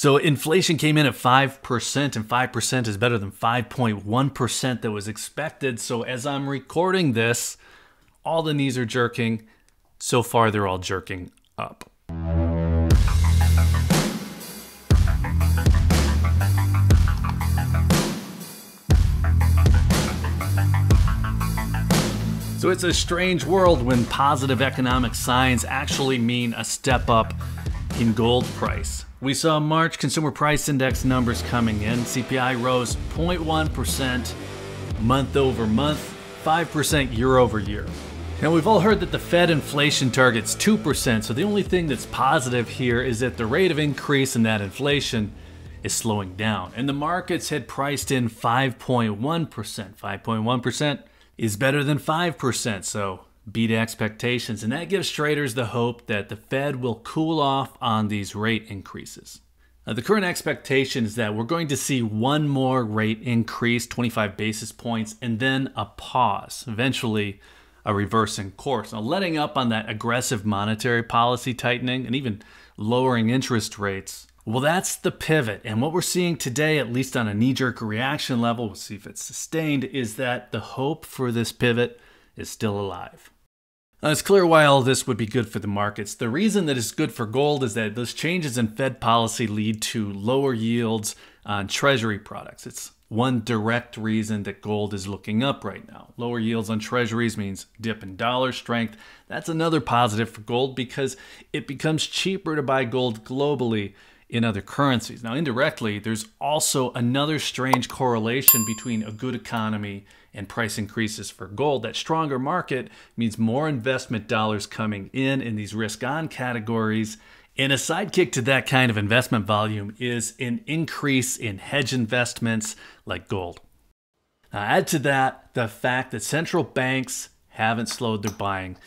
So inflation came in at 5%, and 5% is better than 5.1% that was expected. So as I'm recording this, all the knees are jerking. So far, they're all jerking up. So it's a strange world when positive economic signs actually mean a step up in gold price. We saw March Consumer Price Index numbers coming in. CPI rose 0.1% month over month, 5% year over year. Now we've all heard that the Fed inflation target's 2%, so the only thing that's positive here is that the rate of increase in that inflation is slowing down. And the markets had priced in 5.1%. 5.1% is better than 5%, so beat expectations. And that gives traders the hope that the Fed will cool off on these rate increases. Now, the current expectation is that we're going to see one more rate increase, 25 basis points, and then a pause, eventually a reversing course. Now, letting up on that aggressive monetary policy tightening and even lowering interest rates, well, that's the pivot. And what we're seeing today, at least on a knee-jerk reaction level, we'll see if it's sustained, is that the hope for this pivot is still alive. Now, it's clear why all this would be good for the markets. The reason that it's good for gold is that those changes in Fed policy lead to lower yields on Treasury products. It's one direct reason that gold is looking up right now. Lower yields on Treasuries means dip in dollar strength. That's another positive for gold because it becomes cheaper to buy gold globally in other currencies. Now, indirectly, there's also another strange correlation between a good economy and price increases for gold. That stronger market means more investment dollars coming in these risk-on categories. And a sidekick to that kind of investment volume is an increase in hedge investments like gold. Now, add to that the fact that central banks haven't slowed their buying,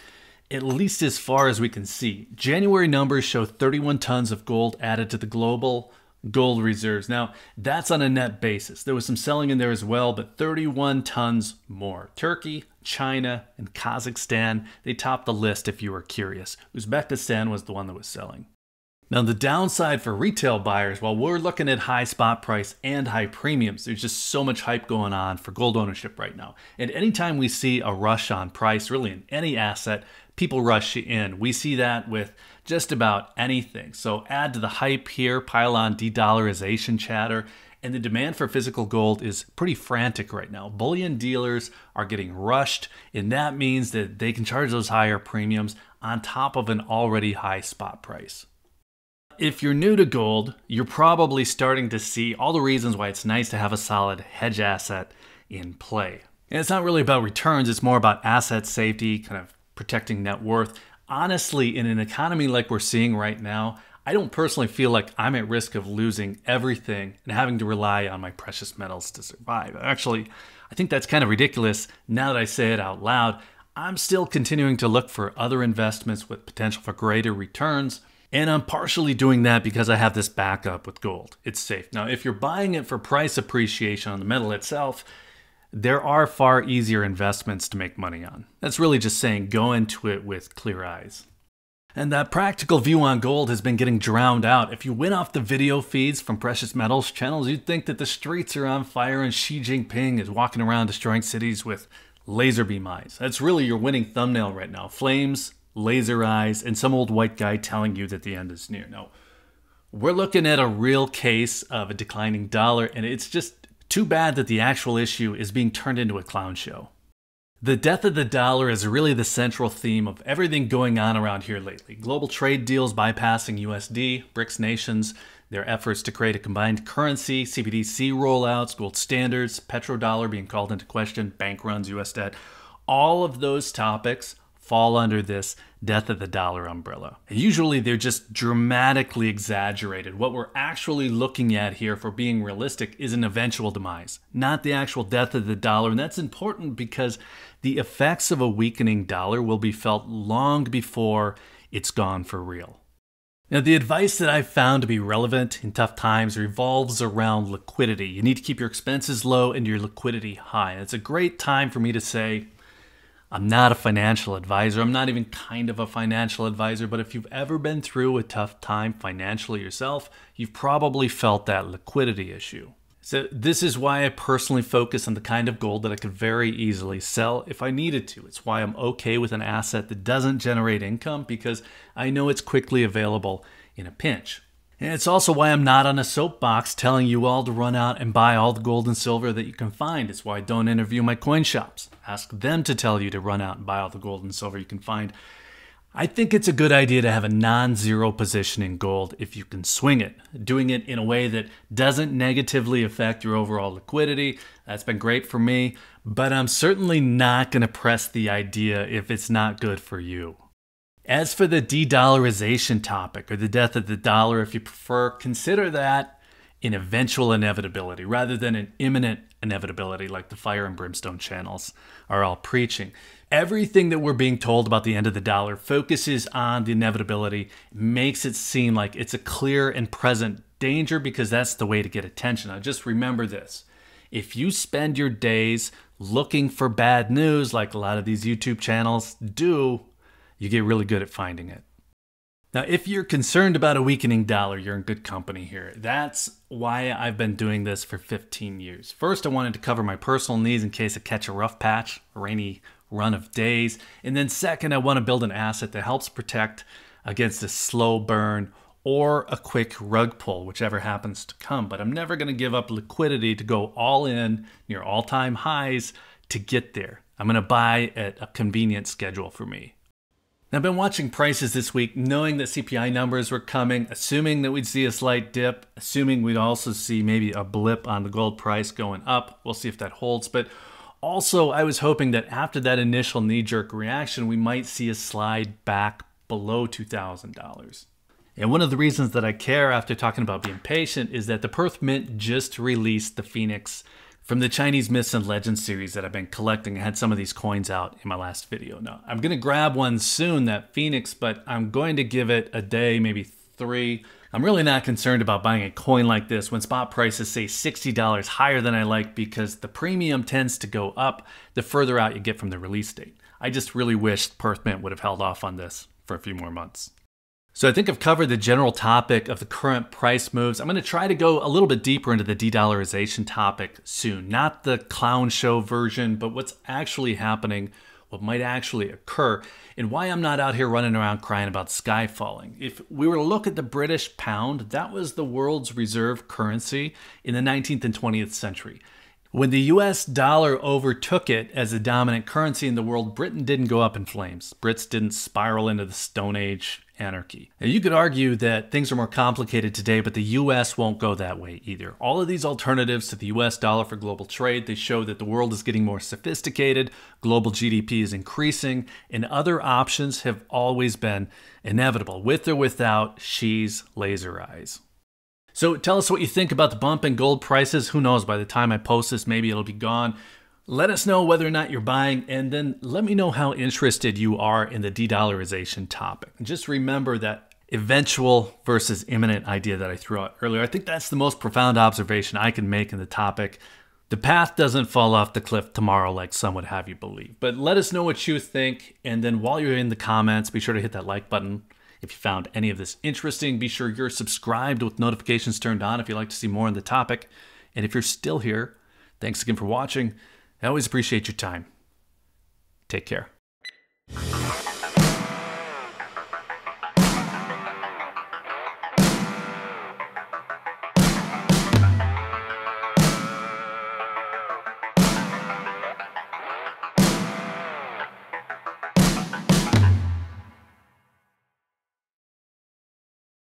at least as far as we can see. January numbers show 31 tons of gold added to the global gold reserves. Now, that's on a net basis. There was some selling in there as well, but 31 tons more. Turkey, China, and Kazakhstan, they topped the list if you were curious. Uzbekistan was the one that was selling. Now, the downside for retail buyers, while we're looking at high spot price and high premiums, there's just so much hype going on for gold ownership right now. And anytime we see a rush on price, really in any asset, people rush in. We see that with just about anything. So add to the hype here, pile on de-dollarization chatter, and the demand for physical gold is pretty frantic right now. Bullion dealers are getting rushed, and that means that they can charge those higher premiums on top of an already high spot price. If you're new to gold, you're probably starting to see all the reasons why it's nice to have a solid hedge asset in play. And it's not really about returns, it's more about asset safety, kind of protecting net worth. Honestly, in an economy like we're seeing right now, I don't personally feel like I'm at risk of losing everything and having to rely on my precious metals to survive. Actually, I think that's kind of ridiculous now that I say it out loud. I'm still continuing to look for other investments with potential for greater returns. And I'm partially doing that because I have this backup with gold. It's safe. Now, if you're buying it for price appreciation on the metal itself, there are far easier investments to make money on. That's really just saying go into it with clear eyes. And that practical view on gold has been getting drowned out. If you went off the video feeds from precious metals channels, you'd think that the streets are on fire and Xi Jinping is walking around destroying cities with laser beam eyes. That's really your winning thumbnail right now. Flames, laser eyes, and some old white guy telling you that the end is near. No, we're looking at a real case of a declining dollar, and it's just too bad that the actual issue is being turned into a clown show. The death of the dollar is really the central theme of everything going on around here lately. Global trade deals bypassing USD, BRICS nations, their efforts to create a combined currency, CBDC rollouts, gold standards, petrodollar being called into question, bank runs, US debt. All of those topics fall under this death of the dollar umbrella. Usually they're just dramatically exaggerated. What we're actually looking at here, for being realistic, is an eventual demise, not the actual death of the dollar. And that's important because the effects of a weakening dollar will be felt long before it's gone for real. Now, the advice that I've found to be relevant in tough times revolves around liquidity. You need to keep your expenses low and your liquidity high. And it's a great time for me to say, I'm not a financial advisor. I'm not even kind of a financial advisor, but if you've ever been through a tough time financially yourself, you've probably felt that liquidity issue. So this is why I personally focus on the kind of gold that I could very easily sell if I needed to. It's why I'm okay with an asset that doesn't generate income, because I know it's quickly available in a pinch. And it's also why I'm not on a soapbox telling you all to run out and buy all the gold and silver that you can find. It's why I don't interview my coin shops. Ask them to tell you to run out and buy all the gold and silver you can find. I think it's a good idea to have a non-zero position in gold if you can swing it, doing it in a way that doesn't negatively affect your overall liquidity. That's been great for me, but I'm certainly not going to press the idea if it's not good for you. As for the de-dollarization topic, or the death of the dollar if you prefer, consider that an eventual inevitability rather than an imminent inevitability like the fire and brimstone channels are all preaching. Everything that we're being told about the end of the dollar focuses on the inevitability, makes it seem like it's a clear and present danger because that's the way to get attention. Now just remember this. If you spend your days looking for bad news like a lot of these YouTube channels do, you get really good at finding it. Now, if you're concerned about a weakening dollar, you're in good company here. That's why I've been doing this for 15 years. First, I wanted to cover my personal needs in case I catch a rough patch, a rainy run of days. And then second, I want to build an asset that helps protect against a slow burn or a quick rug pull, whichever happens to come. But I'm never going to give up liquidity to go all in near all-time highs to get there. I'm going to buy at a convenient schedule for me. I've been watching prices this week, knowing that CPI numbers were coming, assuming that we'd see a slight dip, assuming we'd also see maybe a blip on the gold price going up. We'll see if that holds. But also, I was hoping that after that initial knee-jerk reaction, we might see a slide back below $2,000. And one of the reasons that I care after talking about being patient is that the Perth Mint just released the Phoenix from the Chinese Myths and Legends series that I've been collecting. I had some of these coins out in my last video. Now, I'm going to grab one soon, that Phoenix, but I'm going to give it a day, maybe 3. I'm really not concerned about buying a coin like this when spot prices say $60 higher than I like, because the premium tends to go up the further out you get from the release date. I just really wish Perth Mint would have held off on this for a few more months. So I think I've covered the general topic of the current price moves. I'm going to try to go a little bit deeper into the de-dollarization topic soon. Not the clown show version, but what's actually happening, what might actually occur, and why I'm not out here running around crying about the sky falling. If we were to look at the British pound, that was the world's reserve currency in the 19th and 20th century. When the US dollar overtook it as the dominant currency in the world, Britain didn't go up in flames. Brits didn't spiral into the Stone Age anarchy. Now, you could argue that things are more complicated today, but the US won't go that way either. All of these alternatives to the US dollar for global trade, they show that the world is getting more sophisticated, global GDP is increasing, and other options have always been inevitable, with or without Xi's laser eyes. So tell us what you think about the bump in gold prices. Who knows, by the time I post this, maybe it'll be gone. Let us know whether or not you're buying, and then let me know how interested you are in the de-dollarization topic. And just remember that eventual versus imminent idea that I threw out earlier. I think that's the most profound observation I can make in the topic. The path doesn't fall off the cliff tomorrow like some would have you believe. But let us know what you think, and then while you're in the comments, be sure to hit that like button. If you found any of this interesting, be sure you're subscribed with notifications turned on if you'd like to see more on the topic. And if you're still here, thanks again for watching. I always appreciate your time. Take care.